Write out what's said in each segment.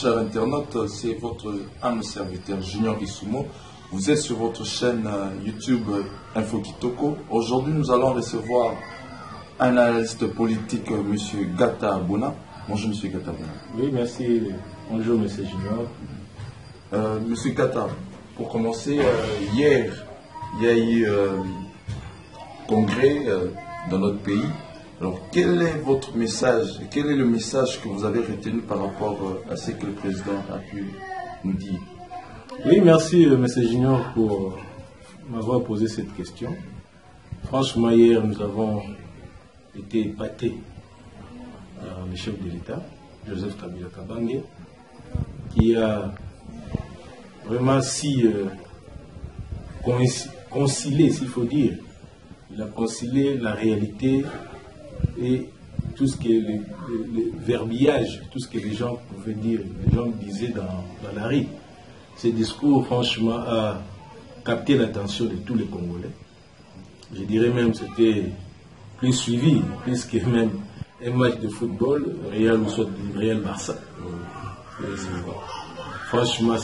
chers internautes, c'est votre âme serviteur Junior Isumo. Vous êtes sur votre chaîne YouTube Info Kitoko. Aujourd'hui, nous allons recevoir un analyste politique, M. Gata Abona. Bonjour, M. Gata Abona. Oui, merci. Bonjour, M. Junior. Monsieur Gata, pour commencer, hier, il y a eu congrès dans notre pays. Alors, quel est votre message? Quel est le message que vous avez retenu par rapport à ce que le président a pu nous dire? Oui, merci, M. Junior, pour m'avoir posé cette question. Franchement, hier, nous avons été épatés par le chef de l'État, Joseph Kabila Kabange, qui a vraiment concilié, s'il faut dire. Il a concilié la réalité et tout ce qui est le verbiage, tout ce que les gens pouvaient dire, les gens disaient dans la rue. Ce discours, franchement, a capté l'attention de tous les Congolais. Je dirais même que c'était plus suivi, plus que même un match de football, Real ou soit du Real Barça. Franchement,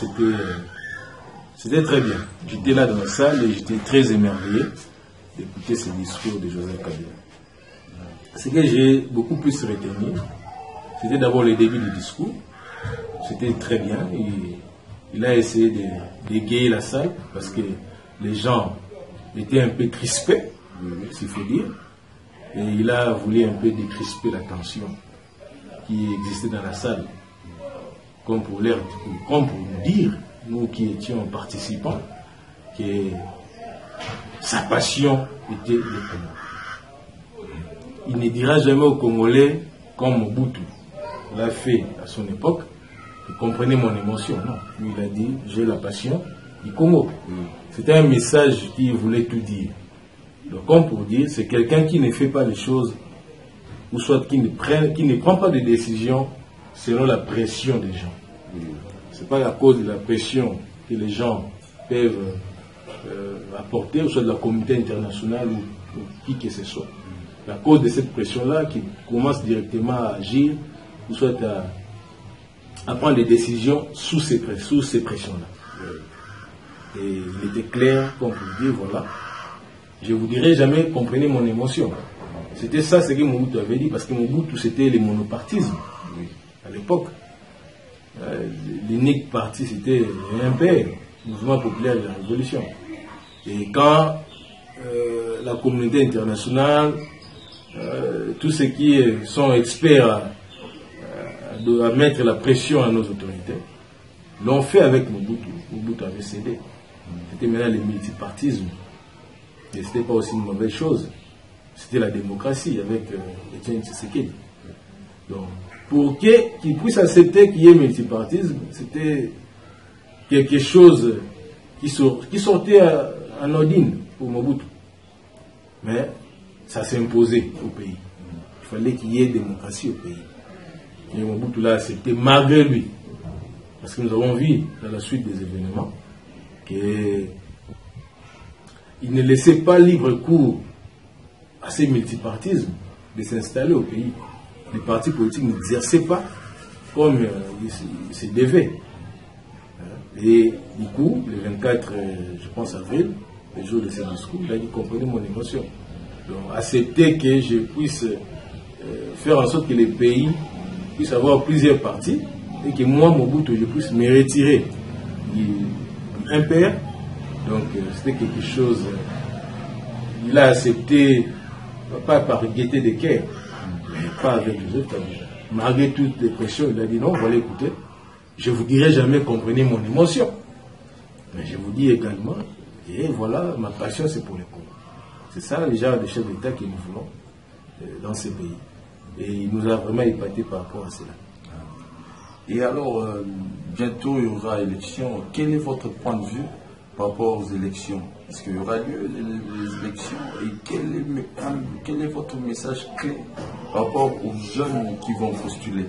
c'était très bien. J'étais là dans la salle et j'étais très émerveillé d'écouter ce discours de Joseph Kabila. Ce que j'ai beaucoup plus retenu, c'était d'abord le début du discours. C'était très bien. Il a essayé d'égayer la salle parce que les gens étaient un peu crispés, s'il faut dire. Et il a voulu un peu décrisper la tension qui existait dans la salle. Comme pour nous dire, nous qui étions participants, que sa passion était le Congo. Il ne dira jamais aux Congolais comme Mobutu l'a fait à son époque, que comprenez mon émotion. Non, lui il a dit j'ai la passion du Congo. C'était un message qui voulait tout dire. Donc comme pour dire, c'est quelqu'un qui ne fait pas les choses, ou soit qui ne prend pas de décisions selon la pression des gens. Ce n'est pas à cause de la pression que les gens peuvent apporter, ou soit de la communauté internationale ou qui que ce soit. À cause de cette pression-là, qui commence directement à agir, ou soit à prendre des décisions sous ces pressions-là. Et il était clair, comme vous dire, voilà, je vous dirai jamais, comprenez mon émotion. C'était ça ce que Mobutu avait dit, parce que Mobutu, c'était le monopartisme, à l'époque. L'unique parti, c'était l'MPR, Mouvement populaire de la Révolution. Et quand la communauté internationale, tous ceux qui sont experts à mettre la pression à nos autorités, l'ont fait avec Mobutu. Mobutu avait cédé. C'était maintenant le multipartisme. Et ce n'était pas aussi une mauvaise chose. C'était la démocratie avec Etienne Tshisekedi. Donc, pour qu'il puisse accepter qu'il y ait multipartisme, c'était quelque chose qui sortait en ordine pour Mobutu. Mais ça s'est imposé au pays. Il fallait qu'il y ait démocratie au pays. Et Mobutu l'a accepté malgré lui. Parce que nous avons vu dans la suite des événements qu'il ne laissait pas libre cours à ces multipartismes de s'installer au pays. Les partis politiques n'exerçaient pas comme ils se devaient. Et du coup, le 24, je pense, avril, le jour de ce discours, il a dit comprenez mon émotion. Donc, accepter que je puisse faire en sorte que les pays puissent avoir plusieurs partis et que moi, Mobutu, je puisse me retirer du MPR. Donc, c'était quelque chose. Il a accepté, pas par gaieté de cœur, mais pas avec les autres. Malgré toutes les pressions, il a dit non, voilà, écoutez, je ne vous dirai jamais comprenez mon émotion. Mais je vous dis également, et voilà, ma passion, c'est pour les Congo. C'est ça le genre de chef d'État que nous voulons dans ces pays. Et il nous a vraiment épaté par rapport à cela. Et alors, bientôt il y aura élection. Quel est votre point de vue par rapport aux élections? Est-ce qu'il y aura lieu les élections? Et quel est votre message clé par rapport aux jeunes qui vont postuler?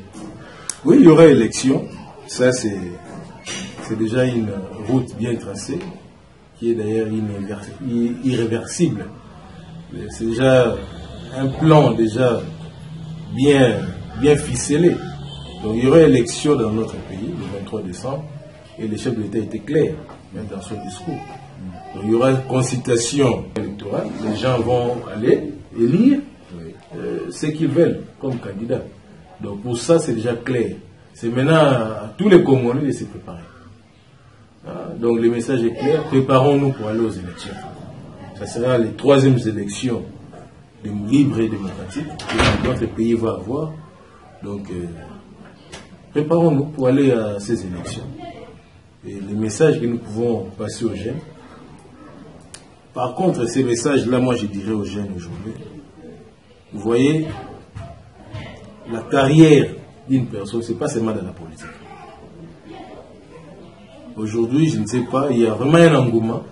Oui, il y aura élection. Ça, c'est déjà une route bien tracée, qui est d'ailleurs irréversible. C'est déjà un plan déjà bien ficelé. Donc il y aura élection dans notre pays le 23 décembre et le chef de l'État était clair dans son discours. Donc il y aura une consultation électorale, les gens vont aller élire ce qu'ils veulent comme candidat. Donc pour ça c'est déjà clair. C'est maintenant à tous les Congolais de se préparer. Donc le message est clair, préparons-nous pour aller aux élections. Ça sera les 3e élections libres et démocratiques que notre pays va avoir. Donc préparons-nous pour aller à ces élections. Et les messages que nous pouvons passer aux jeunes. Par contre, ces messages-là, moi je dirais aux jeunes aujourd'hui, vous voyez, la carrière d'une personne, ce n'est pas seulement dans la politique. Aujourd'hui, je ne sais pas, il y a vraiment un engouement,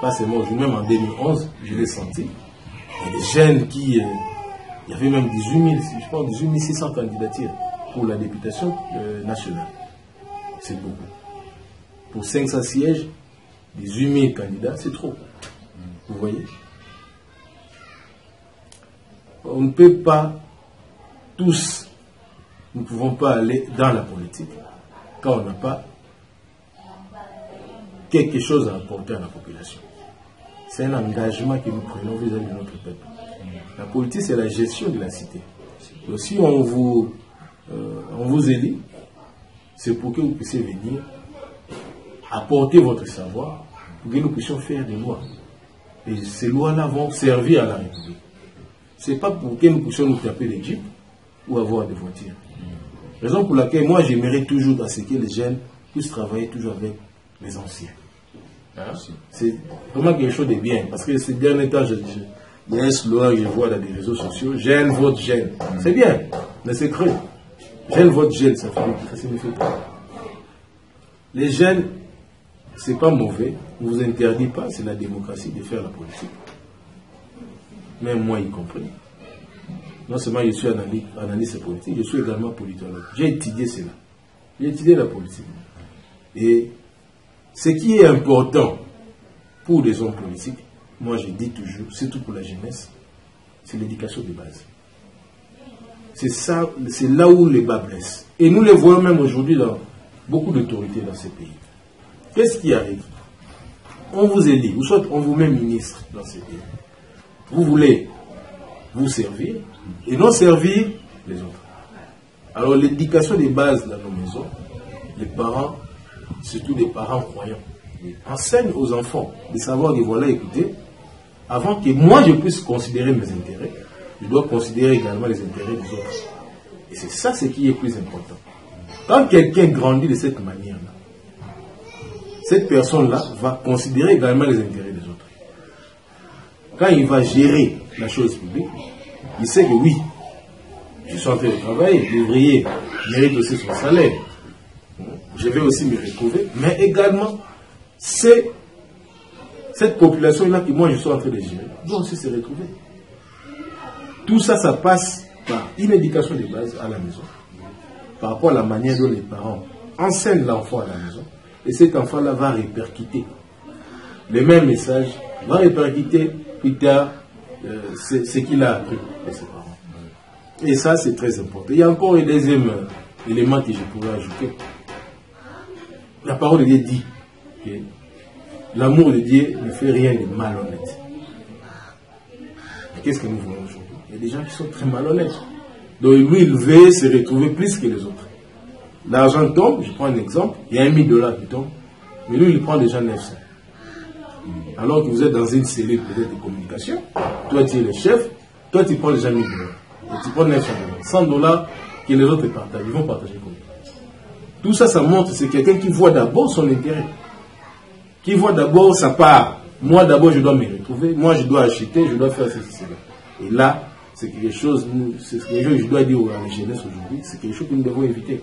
pas seulement aujourd'hui, même en 2011, je l'ai senti. Il y a des jeunes qui... il y avait même 18 600 candidatures pour la députation nationale. C'est beaucoup. Pour 500 sièges, 18 000 candidats, c'est trop. Vous voyez? On ne peut pas tous, nous ne pouvons pas aller dans la politique quand on n'a pas quelque chose à apporter à la population. C'est un engagement que nous prenons vis-à-vis de notre peuple. La politique, c'est la gestion de la cité. Donc, si on vous élit, c'est pour que vous puissiez venir apporter votre savoir, pour que nous puissions faire des lois. Et ces lois-là vont servir à la République. Ce n'est pas pour que nous puissions nous taper des jeeps ou avoir des voitures. Raison pour laquelle moi j'aimerais toujours à ce que les jeunes puissent travailler toujours avec les anciens. C'est vraiment quelque chose de bien. Parce que ces derniers temps, il y a un slogan que je vois dans les réseaux sociaux, jeune vote jeune. C'est bien, mais c'est creux. Jeune vote jeune, ça signifie pas. Les jeunes, c'est pas mauvais, on ne vous interdit pas, c'est la démocratie de faire la politique. Même moi y compris. Non seulement je suis analyste politique, je suis également politologue. J'ai étudié cela. J'ai étudié la politique. Et ce qui est important pour les hommes politiques, moi je dis toujours, surtout pour la jeunesse, c'est l'éducation de base. C'est ça, c'est là où les bas blessent. Et nous les voyons même aujourd'hui dans beaucoup d'autorités dans ces pays. Qu'est-ce qui arrive? On vous élit, ou soit on vous met ministre dans ces pays. Vous voulez vous servir et non servir les autres. Alors l'éducation des bases dans nos maisons, les parents, surtout les parents croyants, enseignent aux enfants de savoir que voilà, écoutez, avant que moi je puisse considérer mes intérêts, je dois considérer également les intérêts des autres. Et c'est ça ce qui est plus important. Quand quelqu'un grandit de cette manière-là, cette personne-là va considérer également les intérêts des autres. Quand il va gérer la chose publique, il sait que oui, je suis en train de travailler, l'ouvrier mérite aussi son salaire. Je vais aussi me retrouver, mais également, c'est cette population-là que moi je suis en train de gérer, doit aussi se retrouver. Tout ça, ça passe par une éducation de base à la maison, par rapport à la manière dont les parents enseignent l'enfant à la maison, et cet enfant-là va répercuter les mêmes messages, va répercuter plus tard ce qu'il a appris de ses parents. Et ça, c'est très important. Il y a encore un deuxième élément que je pourrais ajouter. La parole de Dieu dit que l'amour de Dieu ne fait rien de malhonnête. Qu'est-ce que nous voyons aujourd'hui? Il y a des gens qui sont très malhonnêtes. Donc lui, il veut se retrouver plus que les autres. L'argent tombe, je prends un exemple, il y a $1000 qui tombe, mais lui, il prend déjà 900. Alors que vous êtes dans une cellule peut-être de communication, toi tu es le chef, toi tu prends déjà $1000. Et tu prends $900. $100 que les autres partagent, ils vont partager comme ça. Tout ça, ça montre, c'est quelqu'un qui voit d'abord son intérêt. Qui voit d'abord sa part. Moi d'abord je dois me retrouver, moi je dois acheter, je dois faire ceci, cela. Et là, c'est quelque chose que je dois dire à la jeunesse aujourd'hui, c'est quelque chose que nous devons éviter.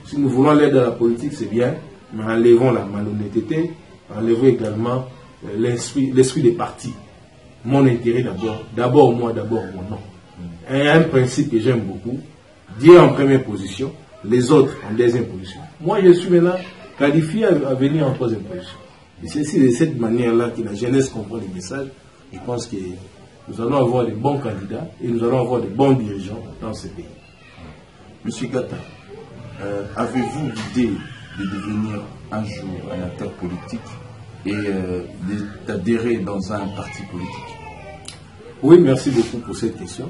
Si nous voulons l'aide à la politique, c'est bien, mais enlevons la malhonnêteté, enlevons également l'esprit des partis. Mon intérêt d'abord, d'abord moi, d'abord mon nom. Et un principe que j'aime beaucoup, Dieu en première position, les autres en deuxième position. Moi, je suis maintenant qualifié à venir en troisième position. Et c'est de cette manière-là que la jeunesse comprend les messages. Je pense que nous allons avoir des bons candidats et nous allons avoir des bons dirigeants dans ce pays. Monsieur Gata, Avez-vous l'idée de devenir un jour un acteur politique et d'adhérer dans un parti politique? Oui, merci beaucoup pour cette question.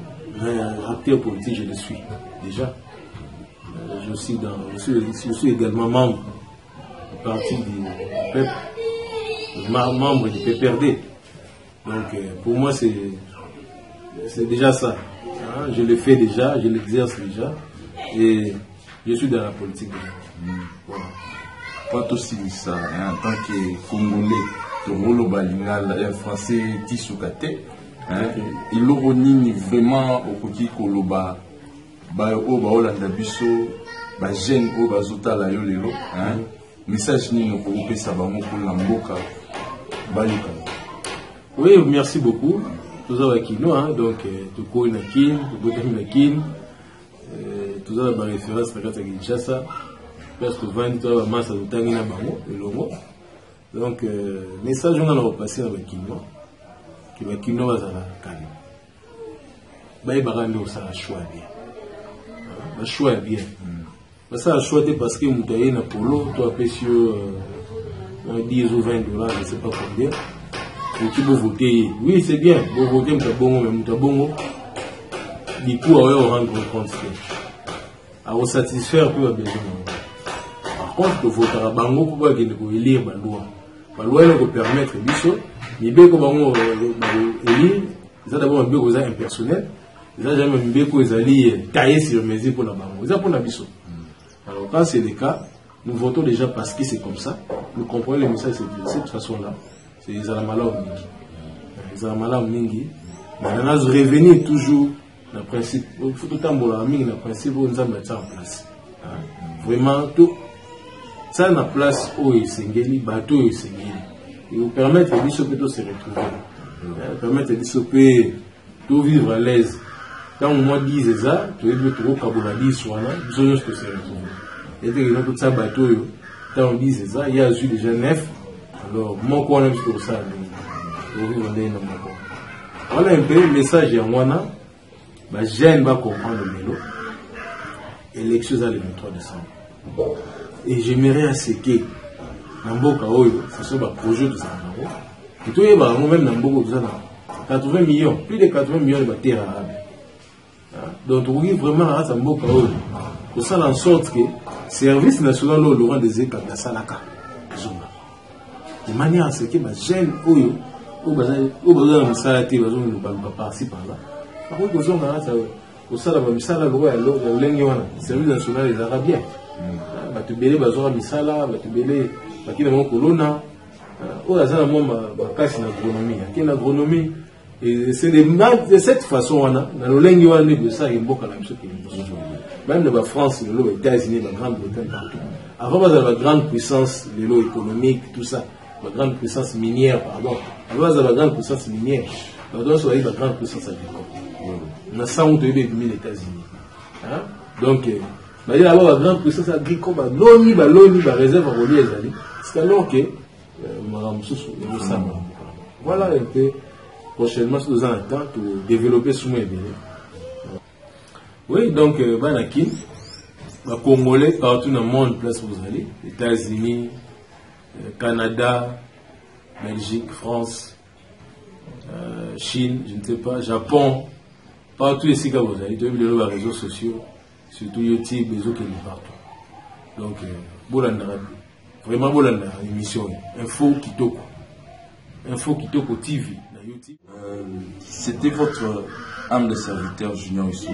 Acteur politique, je le suis déjà. Je suis également membre du parti du peuple, membre du PPRD. Donc pour moi, c'est déjà ça. Hein? Je le fais déjà, je l'exerce déjà. Et je suis dans la politique déjà. Voilà. Pas aussi ça, en tant que Congolais, le rôle balingal, français, Tissoukate, il y a vraiment au côté Koloba, Olanda Bisso, Jeune Obazota la Yolelo, message ni no Kolope Sabango pour l'Amboka, Baluka. Oui, merci beaucoup. Tout ça va kino, donc tu connais Nakin, tu connais Nakin, tout ça va référence à Kinshasa. Parce que 20 ans, masse de Tangina Bango, le Longo. Donc, message, on a repassé dans le Kino. Qui va Kino va à la Kano. Baï Barando, ça a choix bien. Le choix est bien. Ça a choisi parce que Moutaïe na Polo, toi, précieux 10 ou 20 $, je ne sais pas combien. Et tu peux voter. Oui, c'est bien. Vous votez Moutabongo, mais Moutabongo, du coup, on va rendre compte. À vous satisfaire, peu à besoin. Contre le vote à Bango pour élire la loi. La loi va permettre biso, mais bien que Bango élire, ils ont d'abord un peu impersonnel, ils ont jamais un peu taillé sur mesure pour la Bango. Ils ont pour la biso. Alors quand c'est le cas, nous votons déjà parce que c'est comme ça. Nous comprenons le message de cette façon-là. C'est les Alamalao Mingi. Les Alamalao Mingi. Mais on a revenir toujours dans le principe. Il faut tout le temps le principe où nous avons mis ça en place. Vraiment tout. Ça na place où il s'engage, bateau il s'engage. Il vous permet de se retrouver. Permettre de vivre à l'aise. Quand on dit ça, tu es trop kabuladi soana, ils ont que se retrouver. Et donc tout ça bateau, quand on dit ça, il y a déjà 9. Alors moi quoi on aime pour ça, voilà un peu le message en wana. Bah jeune va comprendre le mélo. Élection à le 23 décembre. Et j'aimerais à ce que Namboka Oyo, c'est ce projet de ça. Et tout le monde, même Namboka, 80 millions, plus de 80 millions de terres arabes. Donc, oui, vraiment, à Namboka Oyo, pour ça, en sorte que le service national de Laurent des États de Salaka, de manière à ce que les jeunes Oyo, au besoin de Salati, besoin de par-ci par-là. Par contre, besoin de ça, le service national des Arabiens. Batubele bazora misala batubele bakina mon colonna o azana mo bakasi na agronomie akina agronomie et c'est de cette façon on a na lolengi wana de ça imboka la biso qui même de la France les États-Unis la Grande-Bretagne partout avant la grande puissance de l'eau économique tout ça la grande puissance minière pardon avant la grande puissance minière donc ça la grande puissance agricole on a 100 ou 2 les États-Unis donc il y a la grande puissance agricole, l'ONI, la réserve à relier les alliés. C'est alors que voilà un peu prochainement, nous avons un temps pour développer ce moyen. Oui, donc, Banakin, les Congolais, partout dans le monde, place où vous allez, États-Unis, Canada, Belgique, France, Chine, je ne sais pas, Japon, partout ici quand vous allez, vous avez les réseaux sociaux. Surtout YouTube, les autres qui sont partout. Donc, vraiment, voilà l'émission. Info Kitoko TV. C'était votre âme de serviteur Junior Issou.